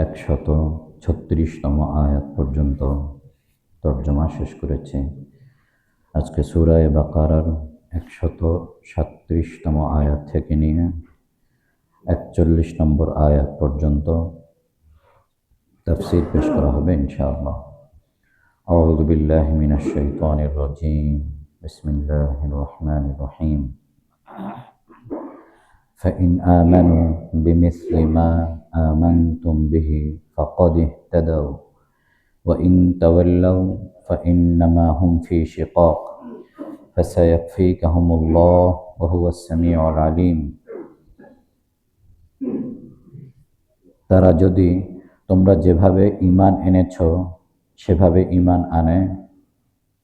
136তম আয়াত পর্যন্ত তর্জমা শেষ করেছি। আজকে সূরা বাকারার 137তম আয়াত থেকে নিয়ে 41 নম্বর আয়াত পর্যন্ত তাফসীর পেশ করা হবে ইনশাআল্লাহ। আউযু বিল্লাহি মিনাশ শাইতানির রাজীম। বিসমিল্লাহির রহমানির রহিম। فإن آمنوا بمثل ما آمنتم به فقد اهتدوا وإن تولوا فإنما هم في شقاق فسيكفيكهم الله وهو السميع العليم। তারা যদি তোমরা যেভাবে ঈমান এনেছ সেভাবে ঈমান আনে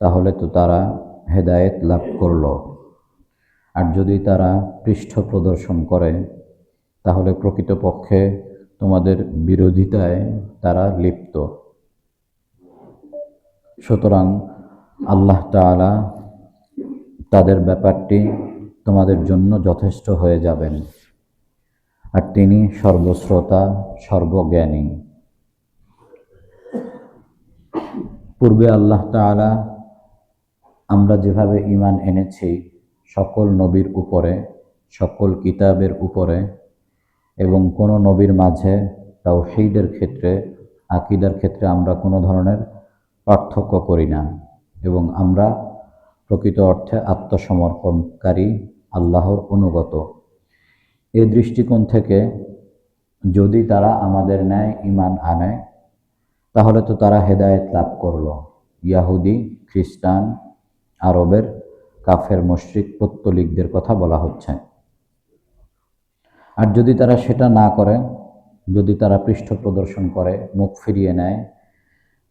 তাহলে তো তারা হেদায়েত লাভ করল, আর যদি তারা পৃষ্ঠ প্রদর্শন করে তাহলে প্রকৃতপক্ষে তোমাদের বিরোধিতায় তারা লিপ্ত। সুতরাং আল্লাহ তাআলা তাদের ব্যাপারটি তোমাদের জন্য যথেষ্ট হয়ে যাবেন, আর তিনি সর্বশ্রোতা সর্বজ্ঞানী। পূর্বে আল্লাহ তাআলা আমরা যেভাবে ঈমান এনেছি সকল নবীর উপরে, সকল কিতাবের উপরে, এবং কোনো নবীর মাঝে তাওহীদের ক্ষেত্রে, আকীদার ক্ষেত্রে আমরা কোনো ধরনের পার্থক্য করি না, এবং আমরা প্রকৃত অর্থে আত্মসমর্পণকারী, আল্লাহর অনুগত। এই দৃষ্টিকোণ থেকে যদি তারা আমাদের ন্যায় ঈমান আনে তাহলে তো তারা হেদায়েত লাভ করল। ইয়াহুদি, খ্রিস্টান, আরবের কাফের, মুশরিক, পৌত্তলিকদের কথা বলা হচ্ছে। আর যদি তারা সেটা না করে, যদি তারা পৃষ্ঠ প্রদর্শন করে, মুখ ফিরিয়ে নেয়,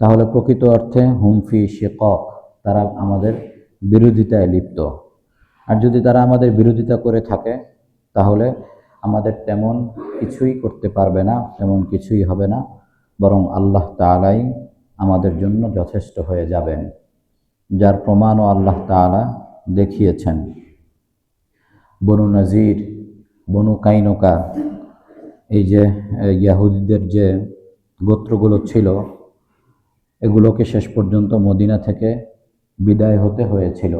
তাহলে প্রকৃত অর্থে হুম ফি শিকাক, তারা আমাদের বিরোধিতায় লিপ্ত। আর যদি তারা আমাদের বিরোধিতা করে থাকে তাহলে আমাদের তেমন কিছুই করতে পারবে না, তেমন কিছুই হবে না, বরং আল্লাহ তাআলাই আমাদের জন্য যথেষ্ট হয়ে যাবেন, যার প্রমাণও আল্লাহ তাআলা দেখিয়েছেন। বনু নজির, বনু কাইনুকা, এই যে ইয়াহুদীদের যে গোত্রগুলো ছিল, এগুলোকে শেষ পর্যন্ত মদিনা থেকে বিদায় হতে হয়েছিল।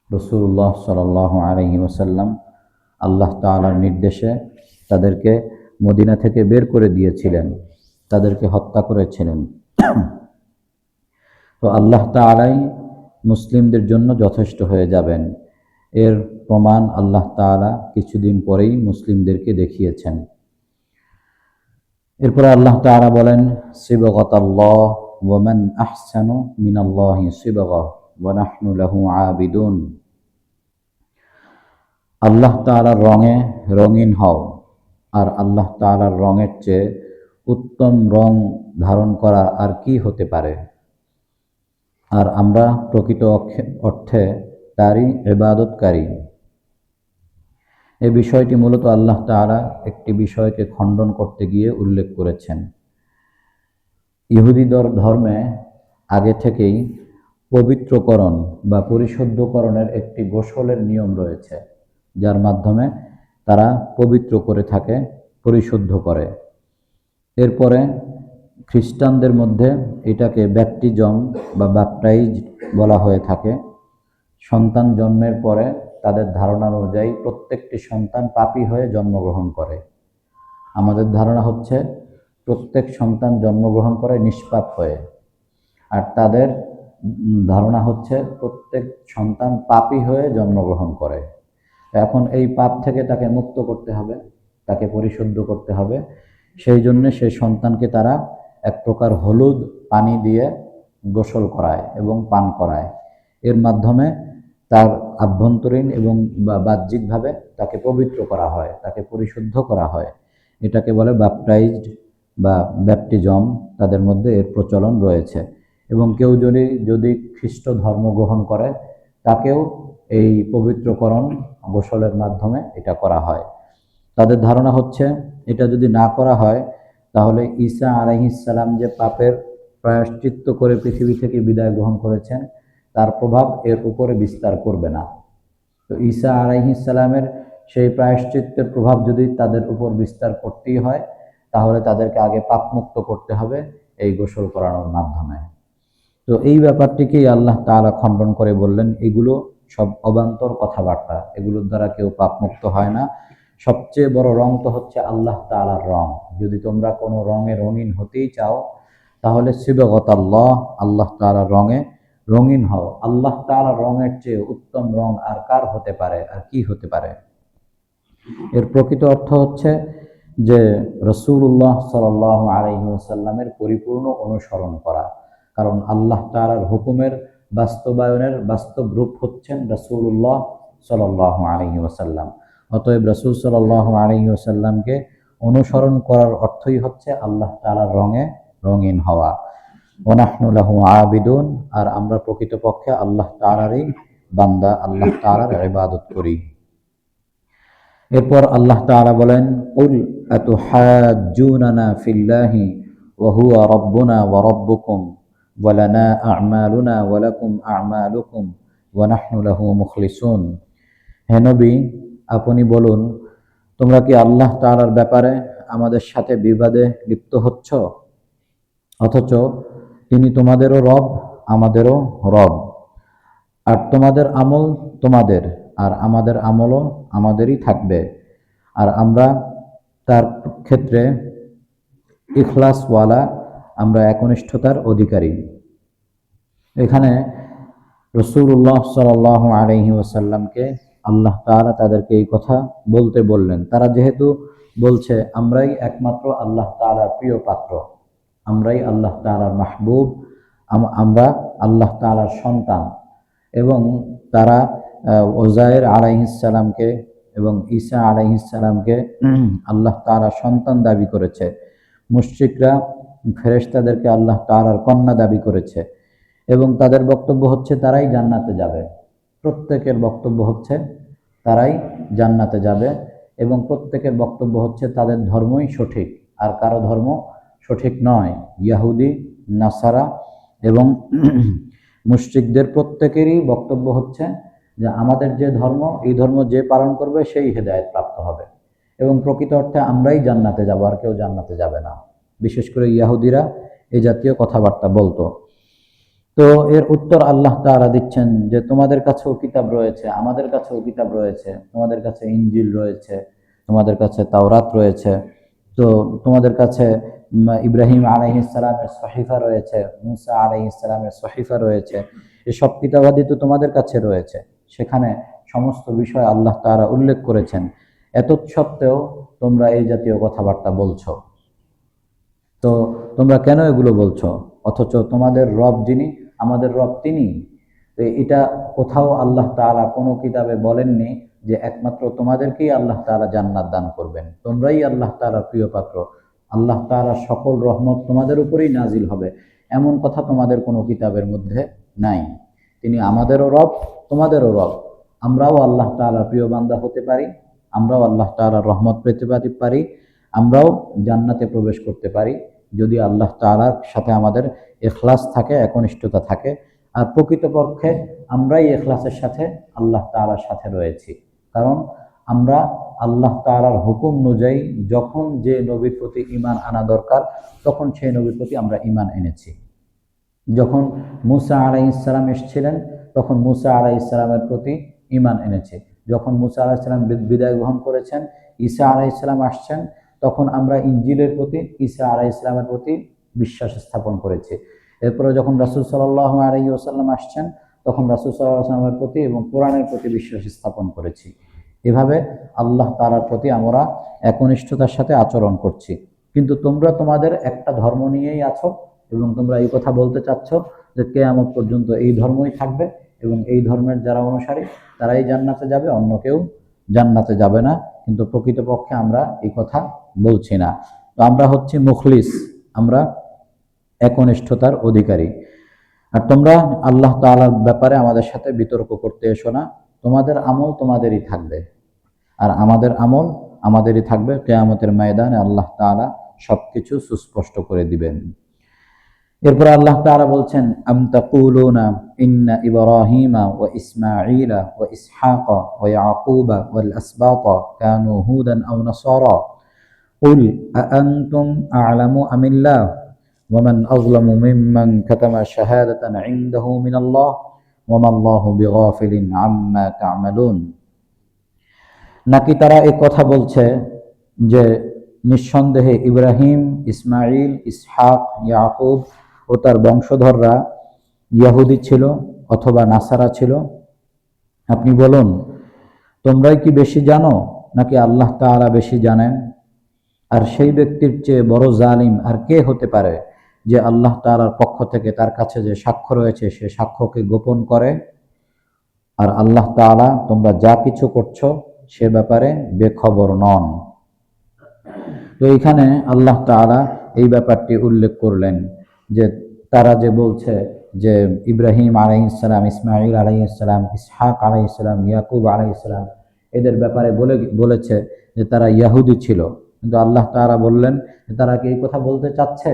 রাসূলুল্লাহ সাল্লাল্লাহু আলাইহি ওয়াসাল্লাম আল্লাহ তাআলার নির্দেশে তাদেরকে মদিনা থেকে বের করে দিয়েছিলেন, তাদেরকে হত্যা করেছিলেন। তো আল্লাহ তাআলাই মুসলিমদের জন্য যথেষ্ট হয়ে যাবেন, এর প্রমাণ আল্লাহ তাআলা কিছুদিন পরেই মুসলিমদেরকে দেখিয়েছেন। এরপরে আল্লাহ তাআলা বলেন, সিবগাতাল্লাহ ওয়া মান আহসানু মিনাল্লাহি সিবগা ওয়া নাহনু লাহু আবিদুন। আল্লাহ তাআলার রঙে রঙিন হও, আর আল্লাহ তাআলার রঙের চেয়ে উত্তম রং ধারণ করা আর কি হতে পারে। আর আমরা প্রকৃত অর্থে তারই ইবাদতকারী। এই বিষয়টি মূলত আল্লাহ তাআলা একটি বিষয়কে খণ্ডন করতে গিয়ে উল্লেখ করেছেন। ইহুদি ধর্মে আগে থেকেই পবিত্রকরণ বা পরিশুদ্ধকরণের একটি গোসলের নিয়ম রয়েছে, যার মাধ্যমে তারা পবিত্র করে থাকে, পরিশুদ্ধ করে। এরপরে খ্রিস্টানদের মধ্যে এটাকে ব্যাপটিজম বা ব্যাপটাইজ বলা হয়ে থাকে। সন্তান জন্মের পরে তাদের ধারণা অনুযায়ী প্রত্যেকটি সন্তান পাপী হয়ে জন্মগ্রহণ করে। আমাদের ধারণা হচ্ছে প্রত্যেক সন্তান জন্মগ্রহণ করে নিষ্পাপ হয়ে, আর তাদের ধারণা হচ্ছে প্রত্যেক সন্তান পাপী হয়ে জন্মগ্রহণ করে। এখন এই পাপ থেকে তাকে মুক্ত করতে হবে, তাকে পরিশুদ্ধ করতে হবে। সেই জন্য সেই সন্তানকে তারা এক প্রকার হলুদ পানি দিয়ে গোসল করায় এবং পান করায়। এর মাধ্যমে তার আভ্যন্তরীণ এবং বাহ্যিকভাবে তাকে পবিত্র করা হয়, তাকে পরিশুদ্ধ করা হয়। এটাকে বলে ব্যাপটাইজড বা ব্যাপটিজম, তাদের মধ্যে এর প্রচলন রয়েছে। এবং কেউ যদি খ্রিস্ট ধর্ম গ্রহণ করে তাকেও এই পবিত্রকরণ গোসলের মাধ্যমে এটা করা হয়। তাদের ধারণা হচ্ছে এটা যদি না করা হয় তাহলে ঈসা আলাইহিস সালাম যে পাপের প্রায়শ্চিত্ত করে পৃথিবী থেকে বিদায় গ্রহণ করেছেন তার প্রভাব এর উপরে বিস্তার করবে না। তো ঈসা আলাইহিস সালামের সেই প্রায়শ্চিত্তের প্রভাব যদি তাদের উপর বিস্তার করতেই হয় তাহলে তাদেরকে আগে পাপমুক্ত করতে হবে এই গোসল করানোর মাধ্যমে। তো এই ব্যাপারটিকেই আল্লাহ তাআলা খণ্ডন করে বললেন, এগুলো সব অবান্তর কথাবার্তা, এগুলোর দ্বারা কেউ পাপমুক্ত হয় না। সবচেয়ে বড় রং তো হচ্ছে আল্লাহ তাআলার রং। যদি তোমরা কোনো রঙে রঙিন হতেই চাও, তাহলে সিবগতাল্লাহ, আল্লাহ তাআলার রঙে রঙিন হও। আল্লাহ তাআলার রঙের চেয়ে উত্তম রং আর কার হতে পারে, আর কি হতে পারে? এর প্রকৃত অর্থ হচ্ছে যে রাসূলুল্লাহ সাল্লাল্লাহু আলাইহি ওয়াসাল্লামের পরিপূর্ণ অনুসরণ করা। কারণ আল্লাহ তাআলার হুকুমের বাস্তবায়নের বাস্তব রূপ হচ্ছেন রাসূলুল্লাহ সাল্লাল্লাহু আলাইহি ওয়াসাল্লাম। অতএব রাসূল সাল্লাল্লাহু আলাইহি ওয়াসাল্লামকে অনুসরণ করার অর্থই হচ্ছে আল্লাহ তাআলার রঙে রঙিন হওয়া। ওয়া নাহনু লাহু আবিদুন, আর আমরা প্রকৃতপক্ষে আল্লাহ তাআলারই বান্দা, আল্লাহ তাআলার ইবাদত করি। এরপর আল্লাহ তাআলা বলেন, কুল আতুহাজ্জুনানা ফিল্লাহি ওয়া হুয়া রাব্বুনা ওয়া রাব্বুকুম ওয়া লানা আ'মালুনা ওয়া লাকুম আ'মালুকুম ওয়া নাহনু লাহু মুখলিসুন। হে নবী, আপনি বলুন, তোমরা কি আল্লাহ তাআলার ব্যাপারে আমাদের সাথে বিবাদে লিপ্ত হচ্ছ, অথচ তিনি তোমাদেরও রব, আমাদেরও রব। আর তোমাদের আমল তোমাদের, আর আমাদের আমলও আমাদেরই থাকবে। আর আমরা তার ক্ষেত্রে ইখলাসওয়ালা, আমরা একনিষ্ঠতার অধিকারী। এখানে রাসূলুল্লাহ সাল্লাল্লাহু আলাইহি ওয়াসাল্লামকে আল্লাহ তাআলা তাদেরকে এই কথা বলতে বললেন। তারা যেহেতু বলছে আমরাই একমাত্র আল্লাহ তাআলার প্রিয় পাত্র, আমরাই আল্লাহ তাআলার মাহবুব, আমরা আল্লাহ তাআলার সন্তান, এবং তারা ওজায়ের আলাইহিস সালামকে এবং ঈসা আলাইহিস সালামকে আল্লাহ তাআলার সন্তান দাবি করেছে। মুশরিকরা ফেরেশতাদেরকে আল্লাহ তাআলার কন্যা দাবি করেছে, এবং তাদের বক্তব্য হচ্ছে তারাই জান্নাতে যাবে। প্রত্যেকের বক্তব্য হচ্ছে তারাই জান্নাতে যাবে, এবং প্রত্যেকের বক্তব্য হচ্ছে তাদের ধর্মই সঠিক, আর কারো ধর্ম সঠিক নয়। ইয়াহুদি, নাসারা এবং মুশরিকদের প্রত্যেকেরই বক্তব্য হচ্ছে যে আমাদের যে ধর্ম, এই ধর্ম যে পালন করবে সেই হেদায়েত প্রাপ্ত হবে, এবং প্রকৃত অর্থে আমরাই জান্নাতে যাব, আর কেউ জান্নাতে যাবে না। বিশেষ করে ইয়াহুদিরা এই জাতীয় কথাবার্তা বলতো। তো এর উত্তর আল্লাহ তাআলা দিচ্ছেন যে তোমাদের কাছেও কিতাব রয়েছে, আমাদের কাছেও কিতাব রয়েছে, তোমাদের কাছে ইনজিল রয়েছে, তোমাদের কাছে তাওরাত রয়েছে, তো তোমাদের কাছে ইব্রাহিম আলাইহিস সালামের সহিফা রয়েছে, মুসা আলাইহিস সালামের সহিফা রয়েছে। এসব কিতাবাদি তো তোমাদের কাছে রয়েছে, সেখানে সমস্ত বিষয় আল্লাহ তাআলা উল্লেখ করেছেন। এতৎসত্ত্বেও তোমরা এই জাতীয় কথাবার্তা বলছো। তো তোমরা কেন এগুলো বলছো, অথচ তোমাদের রব যিনি, আমাদের রব তিনি। তো এটা কোথাও আল্লাহ তাআলা কোনো কিতাবে বলেননি যে একমাত্র তোমাদেরকেই আল্লাহ তাআলা জান্নাত দান করবেন, তোমরাই আল্লাহ তাআলার প্রিয় পাত্র, আল্লাহ তাআলার সকল রহমত তোমাদের উপরেই নাজিল হবে, এমন কথা তোমাদের কোনো কিতাবের মধ্যে নাই। তিনি আমাদেরও রব, তোমাদেরও রব। আমরাও আল্লাহ তাআলার প্রিয় বান্দা হতে পারি, আমরাও আল্লাহ তাআলার রহমত পেতে পারি, আমরাও জান্নাতে প্রবেশ করতে পারি, যদি আল্লাহ তাআলার সাথে আমাদের ইখলাস থাকে, একনিষ্ঠতা থাকে। আর প্রকৃতপক্ষে আমরাই ইখলাসের সাথে আল্লাহ তাআলার সাথে রয়েছি, কারণ আমরা আল্লাহ তাআলার হুকুম অনুযায়ী যখন যে নবীর প্রতি ঈমান আনা দরকার, তখন সেই নবীর প্রতি আমরা ঈমান এনেছি। যখন মুসা আলাইহিস সালাম এসেছিলেন, তখন মুসা আলাইহিস সালামের প্রতি ঈমান এনেছি। যখন মুসা আলাইহিস সালাম বিদায় গ্রহণ করেছেন, ঈসা আলাইহিস সালাম আসছেন, তখন আমরা ইনজিলের প্রতি, ঈসা আলাইহিস সালামের প্রতি বিশ্বাস স্থাপন করেছি। এরপরে যখন রাসূল সাল্লাল্লাহু আলাইহি ওয়াসাল্লাম আসছেন, তখন রাসূল সাল্লাল্লাহু আলাইহি ওয়াসাল্লামের প্রতি এবং কোরআনের প্রতি বিশ্বাস স্থাপন করেছি। এভাবে আল্লাহ তাআলার প্রতি আমরা একনিষ্ঠতার সাথে আচরণ করছি। কিন্তু তোমরা তোমাদের একটা ধর্ম নিয়েই আছো, এবং তোমরা এই কথা বলতে চাচ্ছ যে কিয়ামত পর্যন্ত এই ধর্মই থাকবে, এবং এই ধর্মের যারা অনুসারী তারাই জান্নাতে যাবে, অন্য কেউ জান্নাতে যাবে না। কিন্তু প্রকৃতপক্ষে আমরা এই কথা বলছি না। তো আমরা হচ্ছি মুখলিস, আমরা একনিষ্ঠতার অধিকারী। আর তোমরা আল্লাহ তাআলার ব্যাপারে আমাদের সাথে বিতর্ক করতে এসো না। তোমাদের আমল তোমাদেরই থাকবে, আর আমাদের আমল আমাদেরই থাকবে। কিয়ামতের ময়দানে আল্লাহ তাআলা সবকিছু সুস্পষ্ট করে দিবেন। এরপর আল্লাহ তাআলা বলছেন, আম তাকুলুনা ইন্না ইব্রাহিমা ওয়া ইসমাঈলা ওয়া ইসহাকা ওয়া ইয়াকুবা ওয়াল আসবাতা কানু হুদান আও নাসারা কুল আআনতুম আ'লামু আমিল্লাহ ওয়া মান আযলামু মিম্মান কাতামা শাহাদাতান ইনদাহু মিনাল্লাহ ওয়া মাল্লাহু বিগাফিলিন আম্মা তা'মালুন। নাকি তারা এই কথা বলছে যে নিঃসন্দেহে ইব্রাহিম, ইসমাইল, ইসহাক, ইয়াকুব ও তার বংশধররা ইয়াহুদি ছিল অথবা নাসারা ছিল। আপনি বলুন, তোমরাই কি বেশি জানো নাকি আল্লাহ তাআলা বেশি জানেন? আর সেই ব্যক্তির চেয়ে বড় জালিম আর কে হতে পারে যে আল্লাহ তাআলার পক্ষ থেকে তার কাছে যে সাক্ষ্য রয়েছে সে সাক্ষ্যকে গোপন করে। আর আল্লাহ তাআলা তোমরা যা কিছু করছো সে ব্যাপারে বেখবর নন। তো এইখানে আল্লাহ তাআলা এই ব্যাপারটি উল্লেখ করলেন যে তারা যে বলছে যে ইব্রাহিম আলাইহিসসালাম, ইসমাইল আলাইহিসসালাম, ইসহাক আলাইহিসসালাম, ইয়াকুব আলাইহিসসালাম এদের ব্যাপারে বলেছে যে তারা ইয়াহুদি ছিল। কিন্তু আল্লাহ তাআলা বললেন যে তারা কি এই কথা বলতে চাচ্ছে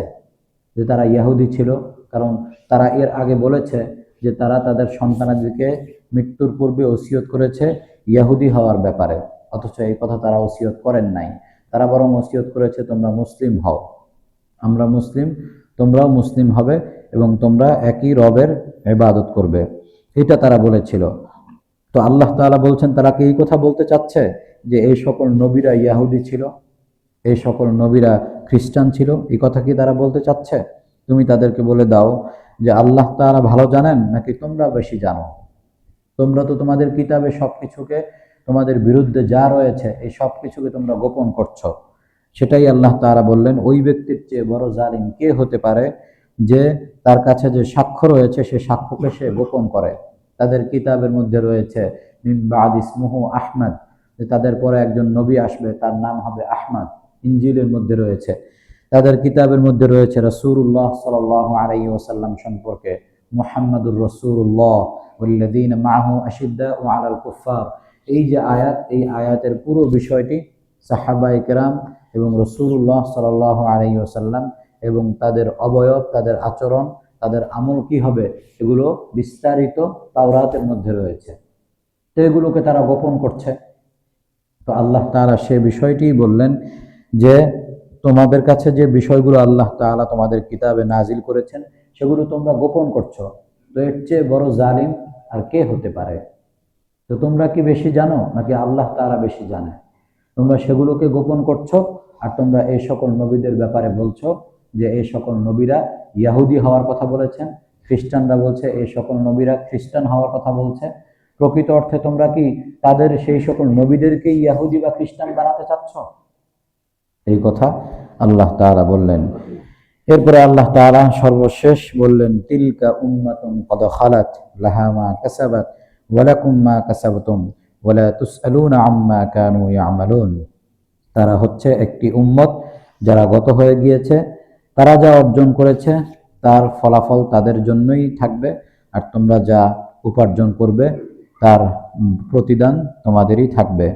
যে তারা ইয়াহুদি ছিল? কারণ তারা এর আগে বলেছে যে তারা তাদের সন্তানাদিকে মৃত্যুর পূর্বে ওসিয়ত করেছে ইয়াহুদি হওয়ার ব্যাপারে, অথচ এই কথা তারা ওসিয়ত করেন নাই। তারা বরং ওসিয়ত করেছে তোমরা মুসলিম হও, আমরা মুসলিম, তোমরাও মুসলিম হবে এবং তোমরা একই রবের ইবাদত করবে, এটা তারা বলেছিল। তো আল্লাহ তাআলা বলছেন তারা কি এই কথা বলতে চাচ্ছে যে এই সকল নবীরা ইয়াহুদি ছিল, এই সকল নবীরা খ্রিস্টান ছিল? এই কথা কি তারা বলতে চাচ্ছে? তুমি তাদেরকে বলে দাও যে আল্লাহ তাআলা ভালো জানেন নাকি তোমরা বেশি জানো? তোমরা তো তোমাদের কিতাবে সবকিছুকে, তোমাদের বিরুদ্ধে যা রয়েছে এই সব কিছুকে তোমরা গোপন করছো। সেটাই আল্লাহ তাআলা বললেন ওই ব্যক্তির চেয়ে বড় জালিম কে হতে পারে যে তার কাছে যে সাক্ষ্য রয়েছে সে সাক্ষ্যকে সে গোপন করে। তাদের কিতাবের মধ্যে রয়েছে মিন বাদ ইসমুহু আহমদ, যে তাদের পরে একজন নবী আসবে তার নাম হবে আহমদ, ইনজিলের মধ্যে রয়েছে। তাদের কিতাবের মধ্যে রয়েছে রাসূলুল্লাহ সাল্লাল্লাহু আলাইহি ওয়াসাল্লাম সম্পর্কে মুহাম্মাদুর রাসূলুল্লাহ ওয়াল্লাযীনা মাআহু আশিদ্দাউ আলাল কুফফার। এই যে আয়াত, এই আয়াতের পুরো বিষয়টি সাহাবায়ে কেরাম এবং রাসূলুল্লাহ সাল্লাল্লাহু আলাইহি ওয়াসাল্লাম এবং তাদের অবয়ব, তাদের আচরণ, তাদের আমল কি হবে এগুলো বিস্তারিত তাওরাতের মধ্যে রয়েছে। তো এগুলোকে তারা গোপন করছে। তো আল্লাহ তাআলা সে বিষয়টি বললেন যে তোমাদের কাছে যে বিষয়গুলো আল্লাহ তাআলা তোমাদের কিতাবে নাজিল করেছেন সেগুলো তোমরা গোপন করছো। তো এর চেয়ে বড় জালিম আর কে হতে পারে? তো তোমরা কি বেশি জানো নাকি আল্লাহ তাআলা বেশি জানে? তোমরা সেগুলোকে গোপন করছো আর তোমরা এই সকল নবীদের ব্যাপারে বলছো যে এই সকল নবীরা ইয়াহুদি হওয়ার কথা বলেছেন, খ্রিস্টানরা বলছে এই সকল নবীরা খ্রিস্টান হওয়ার কথা বলছে। প্রকৃত অর্থে তোমরা কি তাদের সেই সকল নবীদেরকে ইয়াহুদি বা খ্রিস্টান বানাতে চাচ্ছ? এই কথা আল্লাহ তাআলা বললেন। এরপরে আল্লাহ তাআলা সর্বশেষ বললেন তিলকা উম্মাতুন কদ খালাত লাহা মা কাসাবাত ওয়া লাকুম মা কাসাবতুম ওয়া লা তুসআলুনা আম্মা কানু ইয়ামালুন। তারা হচ্ছে একটি উম্মত যারা গত হয়ে গিয়েছে, তারা যা অর্জন করেছে তার ফলাফল তাদের জন্যই থাকবে, আর তোমরা যা উপার্জন করবে তার প্রতিদান তোমাদেরই থাকবে।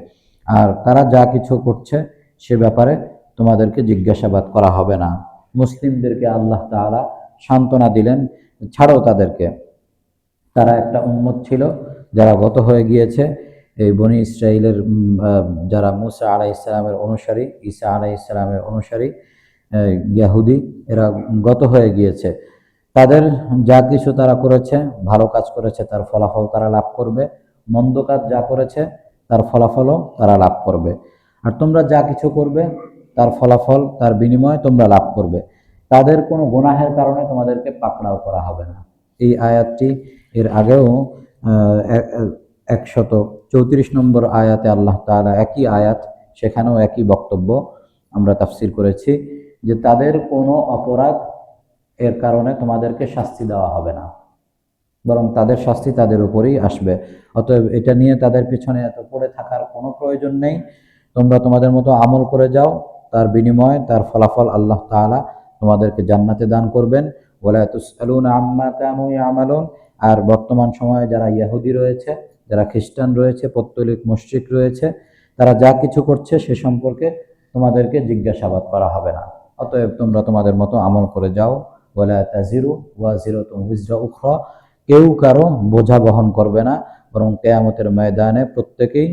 আর তারা যা কিছু করছে সে ব্যাপারে তোমাদেরকে জিজ্ঞাসাবাদ করা হবে না। মুসলিমদেরকে আল্লাহ তাআলা সান্ত্বনা দিলেন, ছাড়ো তাদেরকে, তারা একটা উম্মত ছিল যারা গত হয়ে গিয়েছে। এই বনি ইসরাইলের যারা মুসা আলাইহিসসালামের অনুসারী, ঈসা আলাইহিসসালামের অনুসারী ইয়াহুদি, এরা গত হয়ে গিয়েছে। তাদের যা কিছু তারা করেছে, ভালো কাজ করেছে তার ফলাফল তারা লাভ করবে, মন্দ কাজ যা করেছে তার ফলাফলও তারা লাভ করবে। আর তোমরা যা কিছু করবে তার ফলাফল, তার বিনিময়ে তোমরা লাভ করবে। তাদের কোনো গুনাহের কারণে তোমাদেরকে পাকড়াও করা হবে না। এই আয়াতটি এর আগেও 134 নম্বর আয়াতে আল্লাহ তাআলা একই আয়াত, সেখানেও একই বক্তব্য আমরা তাফসির করেছি যে তাদের কোনো অপরাধ এর কারণে তোমাদেরকে শাস্তি দেওয়া হবে না, বরং তাদের শাস্তি তাদের উপরেই আসবে। অতএব এটা নিয়ে তাদের পিছনে এত পড়ে থাকার কোনো প্রয়োজন নেই। তোমরা তোমাদের মতো আমল করে যাও, তার বিনিময়ে তার ফলাফল আল্লাহ তাআলা তোমাদেরকে জান্নাতে দান করবেন। ওয়ালা তুসআলুনা আম্মা কানু ইয়ামালুন। আর বর্তমান সময়ে যারা ইহুদি রয়েছে, যারা খ্রিস্টান রয়েছে, পৌত্তলিক মুশরিক রয়েছে, তারা যা কিছু করছে সে সম্পর্কে তোমাদেরকে জিজ্ঞাসাবাদ করা হবে না। অতএব তোমরা তোমাদের মতো আমল করে যাও। ওয়ালা তাজিরু ওয়াজিরাতুন উযরা উখরা। কেউ কারো বোঝা বহন করবে না, বরং কিয়ামতের ময়দানে প্রত্যেকেই